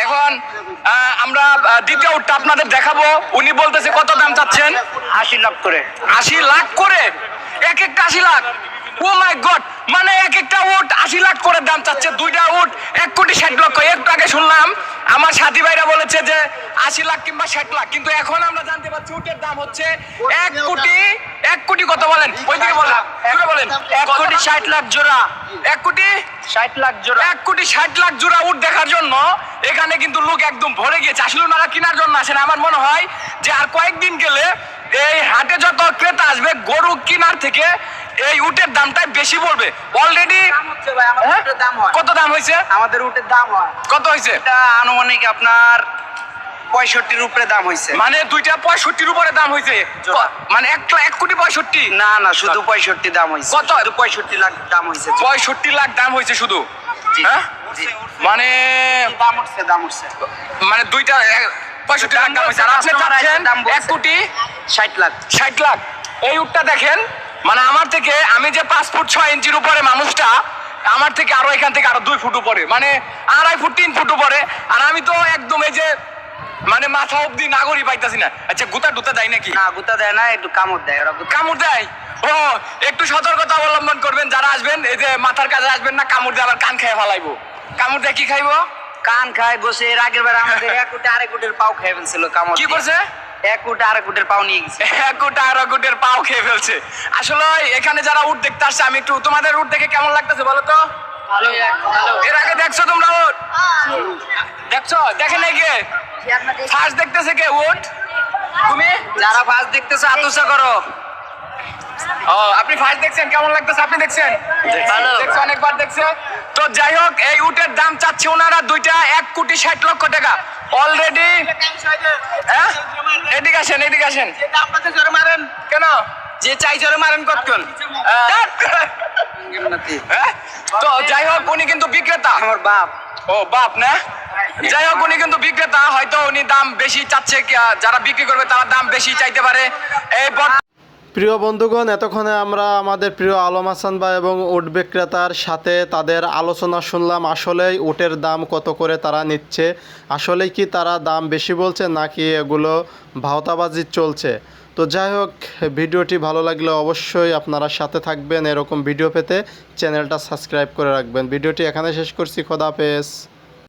এখন আমরা দ্বিতীয় উটটা আপনাদের দেখাবো। উনি বলতেছে কত দাম চাচ্ছেন? 80 লাখ করে। 80 লাখ করে? এক একটা 80 লাখ? ও মাই গড, মানে এক একটা উট 80 লাখ করে দাম চাচ্ছে। দুইটা উট 1,60,00,000। একটু আগে শুনলাম আমার সাথী ভাইরা বলেছে যে 80 লাখ কিংবা 60 লাখ, কিন্তু এখন আমরা জানতে পারছি উটের দাম হচ্ছে 1 কোটি কত বলেন? ওইদিকে বলেন, বলেন। 1,60,00,000 জোড়া। 1,60,00,000 জোড়া। 1,60,00,000 জোড়া উট দেখার জন্য এখানে কিন্তু লোক একদম ভরে গিয়েছে। আসলে ওনারা কেনার জন্য আসেন। আমার মনে হয় যে আর কয়েকদিন গেলে এই হাটে যত ক্রেতা আসবে গরু কেনার থেকে এই উটের দামটাই বেশি পড়বে। অলরেডি কত দাম হয়েছে? আমাদের উটের দাম হয় কত হয়েছে? এটা আনুমানিক আপনার 65 উপরে দাম হয়েছে। মানে দুইটা 65 উপরে দাম হয়েছে, মানে 1,65,00,000? না শুধু 65 দাম হয়েছে। কত? 65 লাখ দাম হয়েছে। 65 লাখ দাম হয়েছে শুধু? হ্যাঁ, মানে দাম উঠছে মানে দুইটা 65 লাখ দাম হয়েছে। আর আপনি চাচ্ছেন 1,60,00,000? 60 লাখ। এই উটটা দেখেন, মানে আমার থেকে, আমি যে 5 ফুট 6 ইঞ্চির উপরে মানুষটা, আমার থেকে আরো এখান থেকে আরো 2 ফুট উপরে, মানে 2.5 ফুট 3 ফুট উপরে। আর আমি তো একদম এই যে মানে মাথা অব্দি নাগরই পাইতাছি না। আচ্ছা, গুতা টুতা দেয় নাকি? না, গুতা দেয় না, একটু কামড় দেয়। কামড় দেয়? ও, একটু সতর্কতা অবলম্বন করবেন যারা আসবেন। এই যে মাথার কাছে আসবেন না, কামড় দিয়ে আবার কান খেয়ে ফেলাইবো। কামড় দিয়ে কি খাইবো? কান খায় বসে। এর আগের বার আমাদের 1 কোটি 2.5 কোটির পাও খেয়ে ফেলছিল কামড়। কি করছে? 1 কোটি 2.5 কোটির পাও নিয়ে গেছে। 1 কোটি 2.5 কোটির পাও খেয়ে ফেলছে। আসলে এখানে যারা উট দেখতে আসছে, আমি একটু তোমাদের উট দেখে কেমন লাগতেছে বলো তো? ভালো। এর আগে দেখছো তোমরা উট? দেখছো? দেখে নাই কে? ফার্স্ট দেখতেছে কে উট? তুমি? যারা ফার্স্ট দেখতেছো আতুষা করো। ও, আপনি ফার্স্ট দেখছেন, কেমন লাগতেছে? আপনি দেখছেন? ভালো। দেখছো, অনেকবার দেখছে। তো যাই হোক, এই উটের দাম চাচ্ছে ওনারা দুইটা 1,60,00,000 টাকা অলরেডি। হ্যাঁ, এদিকে আসেন, এদিকে আসেন। কেন? যে চাই জোরে মারেন কতক্ষণ? হ্যাঁ? তো যাই হোক, উনি কিন্তু বিক্রেতা। আমার বাপ। ও, বাপ না? যাই হোক, উনি কিন্তু বিক্রেতা। হয়তো উনি দাম বেশি চাচ্ছে, যারা বিক্রি করবে তারা দাম বেশি চাইতে পারে। এই প্রিয় বন্ধুগণ, এতক্ষণে আমরা আমাদের প্রিয় আলম হাসান ভাই এবং উট বিক্রেতার সাথে তাদের আলোচনা শুনলাম। আসলেই উটের দাম কত করে তারা নিচ্ছে, আসলেই কি তারা দাম বেশি বলছে নাকি এগুলো ভাওতাবাজি চলছে। তো যাই হোক, ভিডিওটি ভালো লাগলে অবশ্যই আপনারা সাথে থাকবেন। এরকম ভিডিও পেতে চ্যানেলটা সাবস্ক্রাইব করে রাখবেন। ভিডিওটি এখানে শেষ করছি। খোদা হাফেজ।